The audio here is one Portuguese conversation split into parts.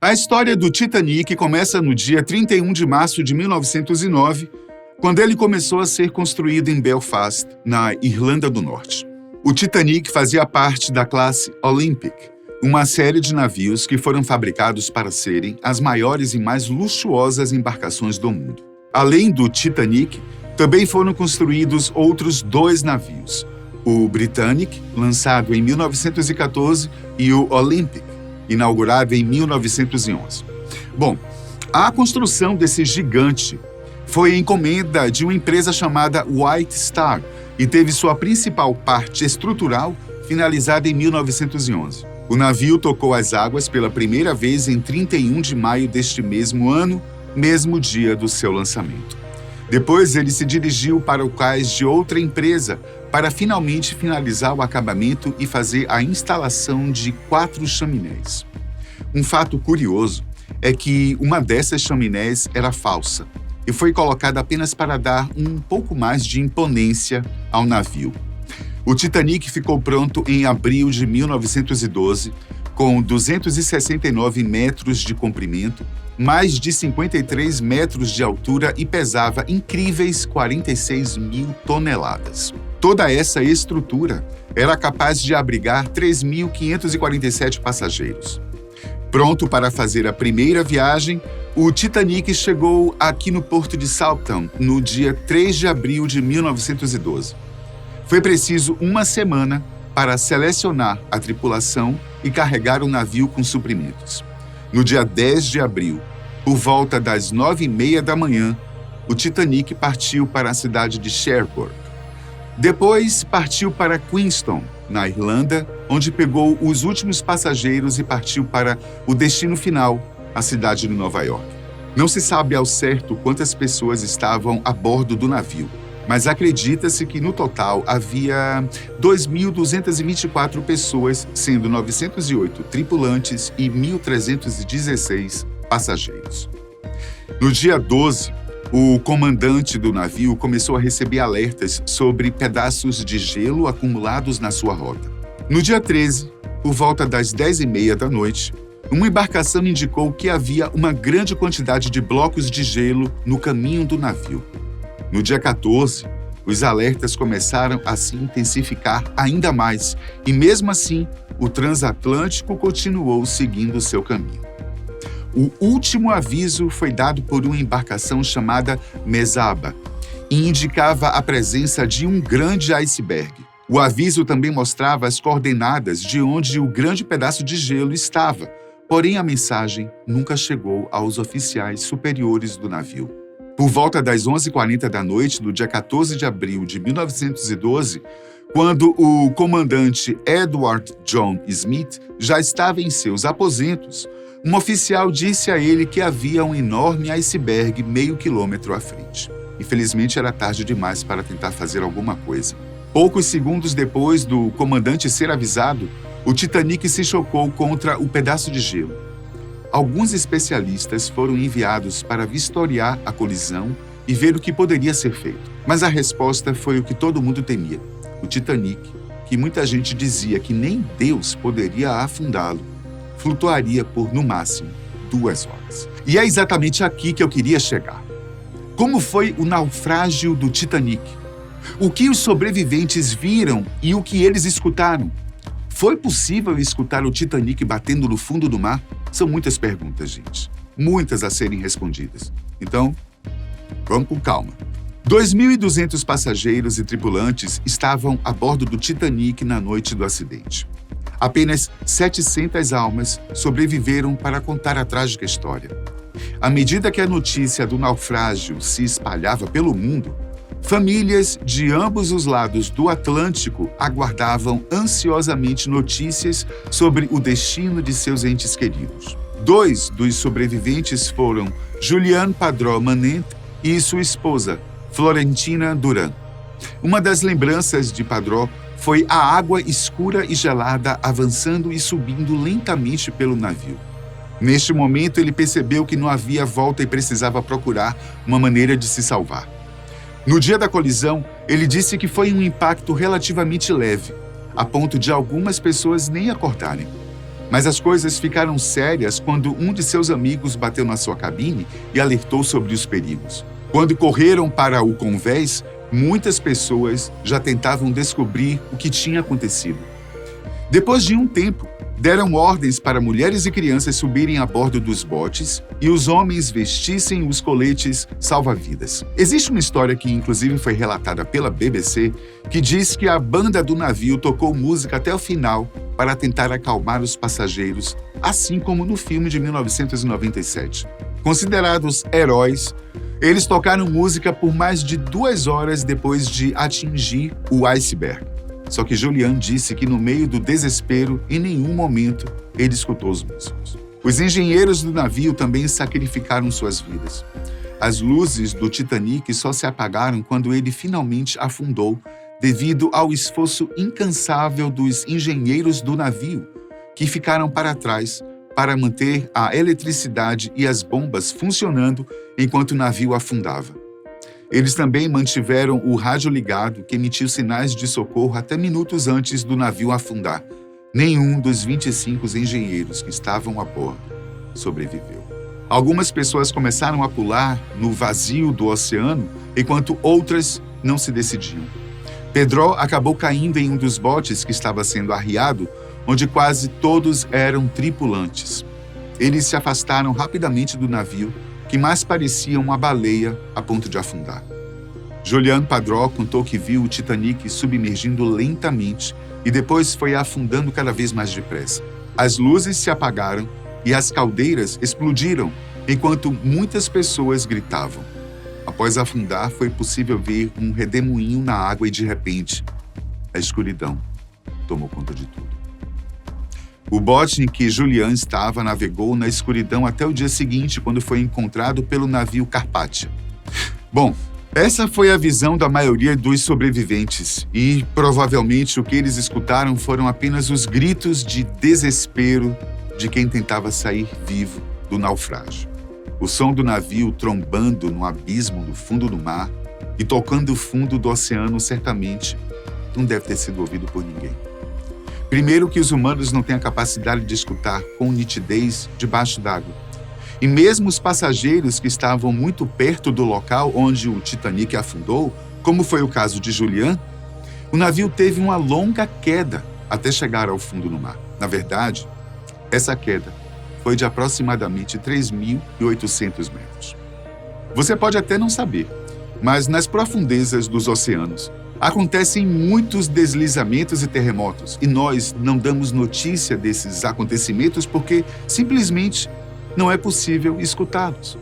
A história do Titanic começa no dia 31 de março de 1909, quando ele começou a ser construído em Belfast, na Irlanda do Norte. O Titanic fazia parte da classe Olympic, uma série de navios que foram fabricados para serem as maiores e mais luxuosas embarcações do mundo. Além do Titanic, também foram construídos outros 2 navios, o Britannic, lançado em 1914, e o Olympic, inaugurado em 1911. Bom, a construção desse gigante foi encomenda de uma empresa chamada White Star e teve sua principal parte estrutural finalizada em 1911. O navio tocou as águas pela primeira vez em 31 de maio deste mesmo ano, mesmo dia do seu lançamento. Depois ele se dirigiu para o cais de outra empresa para finalmente finalizar o acabamento e fazer a instalação de 4 chaminés. Um fato curioso é que uma dessas chaminés era falsa e foi colocada apenas para dar um pouco mais de imponência ao navio. O Titanic ficou pronto em abril de 1912, com 269 metros de comprimento, mais de 53 metros de altura e pesava incríveis 46 mil toneladas. Toda essa estrutura era capaz de abrigar 3.547 passageiros. Pronto para fazer a primeira viagem, o Titanic chegou aqui no porto de Southampton no dia 3 de abril de 1912. Foi preciso uma semana para selecionar a tripulação e carregar o navio com suprimentos. No dia 10 de abril, por volta das 9h30 da manhã, o Titanic partiu para a cidade de Cherbourg. Depois partiu para Queenstown, na Irlanda, onde pegou os últimos passageiros e partiu para o destino final, a cidade de Nova York. Não se sabe ao certo quantas pessoas estavam a bordo do navio, mas acredita-se que no total havia 2.224 pessoas, sendo 908 tripulantes e 1.316 passageiros. No dia 12, o comandante do navio começou a receber alertas sobre pedaços de gelo acumulados na sua rota. No dia 13, por volta das 10h30 da noite, uma embarcação indicou que havia uma grande quantidade de blocos de gelo no caminho do navio. No dia 14, os alertas começaram a se intensificar ainda mais e, mesmo assim, o transatlântico continuou seguindo seu caminho. O último aviso foi dado por uma embarcação chamada Mesaba e indicava a presença de um grande iceberg. O aviso também mostrava as coordenadas de onde o grande pedaço de gelo estava, porém a mensagem nunca chegou aos oficiais superiores do navio. Por volta das 11h40 da noite, do dia 14 de abril de 1912, quando o comandante Edward John Smith já estava em seus aposentos, um oficial disse a ele que havia um enorme iceberg meio quilômetro à frente. Infelizmente, era tarde demais para tentar fazer alguma coisa. Poucos segundos depois do comandante ser avisado, o Titanic se chocou contra o pedaço de gelo. Alguns especialistas foram enviados para vistoriar a colisão e ver o que poderia ser feito. Mas a resposta foi o que todo mundo temia. O Titanic, que muita gente dizia que nem Deus poderia afundá-lo, flutuaria por, no máximo, 2 horas. E é exatamente aqui que eu queria chegar. Como foi o naufrágio do Titanic? O que os sobreviventes viram e o que eles escutaram? Foi possível escutar o Titanic batendo no fundo do mar? São muitas perguntas, gente. Muitas a serem respondidas. Então, vamos com calma. 2.200 passageiros e tripulantes estavam a bordo do Titanic na noite do acidente. Apenas 700 almas sobreviveram para contar a trágica história. À medida que a notícia do naufrágio se espalhava pelo mundo, famílias de ambos os lados do Atlântico aguardavam ansiosamente notícias sobre o destino de seus entes queridos. 2 dos sobreviventes foram Julian Padró Manent e sua esposa, Florentina Duran. Uma das lembranças de Padró foi a água escura e gelada avançando e subindo lentamente pelo navio. Neste momento, ele percebeu que não havia volta e precisava procurar uma maneira de se salvar. No dia da colisão, ele disse que foi um impacto relativamente leve, a ponto de algumas pessoas nem acordarem. Mas as coisas ficaram sérias quando um de seus amigos bateu na sua cabine e alertou sobre os perigos. Quando correram para o convés, muitas pessoas já tentavam descobrir o que tinha acontecido. Depois de um tempo, deram ordens para mulheres e crianças subirem a bordo dos botes e os homens vestissem os coletes salva-vidas. Existe uma história que, inclusive, foi relatada pela BBC, que diz que a banda do navio tocou música até o final para tentar acalmar os passageiros, assim como no filme de 1997. Considerados heróis, eles tocaram música por mais de 2 horas depois de atingir o iceberg. Só que Julian disse que no meio do desespero, em nenhum momento, ele escutou os músicos. Os engenheiros do navio também sacrificaram suas vidas. As luzes do Titanic só se apagaram quando ele finalmente afundou, devido ao esforço incansável dos engenheiros do navio, que ficaram para trás para manter a eletricidade e as bombas funcionando enquanto o navio afundava. Eles também mantiveram o rádio ligado, que emitiu sinais de socorro até minutos antes do navio afundar. Nenhum dos 25 engenheiros que estavam a bordo sobreviveu. Algumas pessoas começaram a pular no vazio do oceano, enquanto outras não se decidiam. Pedro acabou caindo em um dos botes que estava sendo arriado, onde quase todos eram tripulantes. Eles se afastaram rapidamente do navio, que mais parecia uma baleia a ponto de afundar. Julian Padró contou que viu o Titanic submergindo lentamente e depois foi afundando cada vez mais depressa. As luzes se apagaram e as caldeiras explodiram, enquanto muitas pessoas gritavam. Após afundar, foi possível ver um redemoinho na água e, de repente, a escuridão tomou conta de tudo. O bote em que Julian estava navegou na escuridão até o dia seguinte, quando foi encontrado pelo navio Carpathia. Bom, essa foi a visão da maioria dos sobreviventes e, provavelmente, o que eles escutaram foram apenas os gritos de desespero de quem tentava sair vivo do naufrágio. O som do navio trombando no abismo no fundo do mar e tocando o fundo do oceano certamente não deve ter sido ouvido por ninguém. Primeiro, que os humanos não têm a capacidade de escutar com nitidez debaixo d'água. E mesmo os passageiros que estavam muito perto do local onde o Titanic afundou, como foi o caso de Julian, o navio teve uma longa queda até chegar ao fundo do mar. Na verdade, essa queda foi de aproximadamente 3.800 metros. Você pode até não saber, mas nas profundezas dos oceanos, acontecem muitos deslizamentos e terremotos, e nós não damos notícia desses acontecimentos porque simplesmente não é possível escutá-los,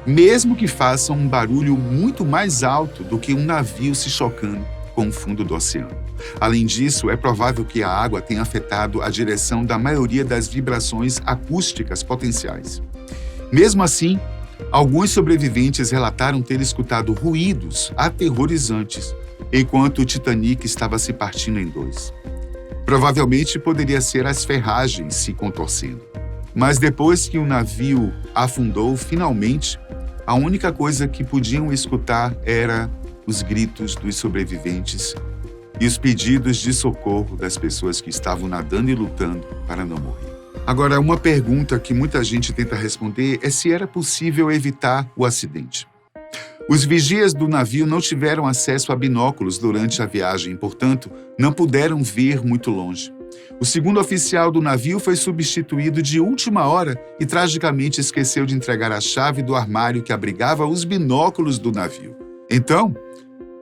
mesmo que façam um barulho muito mais alto do que um navio se chocando com o fundo do oceano. Além disso, é provável que a água tenha afetado a direção da maioria das vibrações acústicas potenciais. Mesmo assim, alguns sobreviventes relataram ter escutado ruídos aterrorizantes enquanto o Titanic estava se partindo em 2. Provavelmente poderia ser as ferragens se contorcendo. Mas depois que o navio afundou, finalmente, a única coisa que podiam escutar era os gritos dos sobreviventes e os pedidos de socorro das pessoas que estavam nadando e lutando para não morrer. Agora, uma pergunta que muita gente tenta responder é se era possível evitar o acidente. Os vigias do navio não tiveram acesso a binóculos durante a viagem, portanto, não puderam ver muito longe. O segundo oficial do navio foi substituído de última hora e tragicamente esqueceu de entregar a chave do armário que abrigava os binóculos do navio. Então,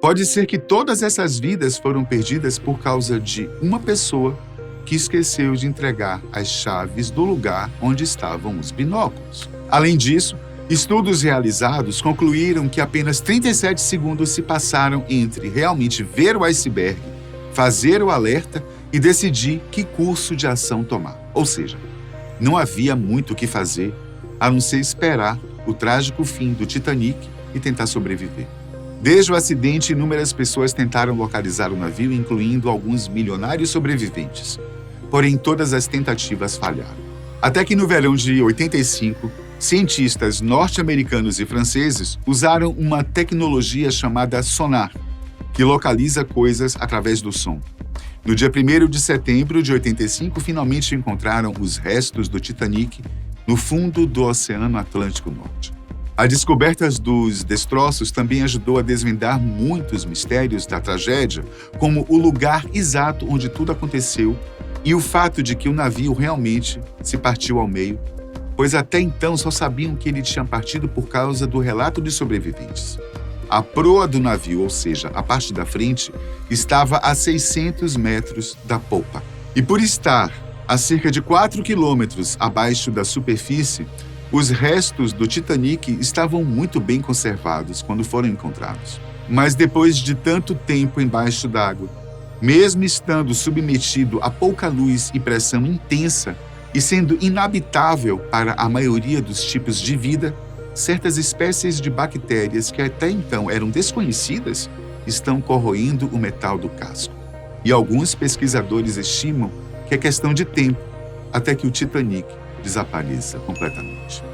pode ser que todas essas vidas foram perdidas por causa de uma pessoa que esqueceu de entregar as chaves do lugar onde estavam os binóculos. Além disso, estudos realizados concluíram que apenas 37 segundos se passaram entre realmente ver o iceberg, fazer o alerta e decidir que curso de ação tomar. Ou seja, não havia muito o que fazer a não ser esperar o trágico fim do Titanic e tentar sobreviver. Desde o acidente, inúmeras pessoas tentaram localizar o navio, incluindo alguns milionários sobreviventes. Porém, todas as tentativas falharam. Até que no verão de 85, cientistas norte-americanos e franceses usaram uma tecnologia chamada sonar, que localiza coisas através do som. No dia 1º de setembro de 85, finalmente encontraram os restos do Titanic no fundo do Oceano Atlântico Norte. A descoberta dos destroços também ajudou a desvendar muitos mistérios da tragédia, como o lugar exato onde tudo aconteceu e o fato de que o navio realmente se partiu ao meio, pois até então só sabiam que ele tinha partido por causa do relato de sobreviventes. A proa do navio, ou seja, a parte da frente, estava a 600 metros da polpa. E por estar a cerca de 4 quilômetros abaixo da superfície, os restos do Titanic estavam muito bem conservados quando foram encontrados. Mas depois de tanto tempo embaixo d'água, mesmo estando submetido a pouca luz e pressão intensa e sendo inabitável para a maioria dos tipos de vida, certas espécies de bactérias que até então eram desconhecidas estão corroendo o metal do casco. E alguns pesquisadores estimam que é questão de tempo até que o Titanic desapareça completamente.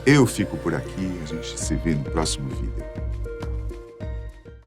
Eu fico por aqui, a gente se vê no próximo vídeo.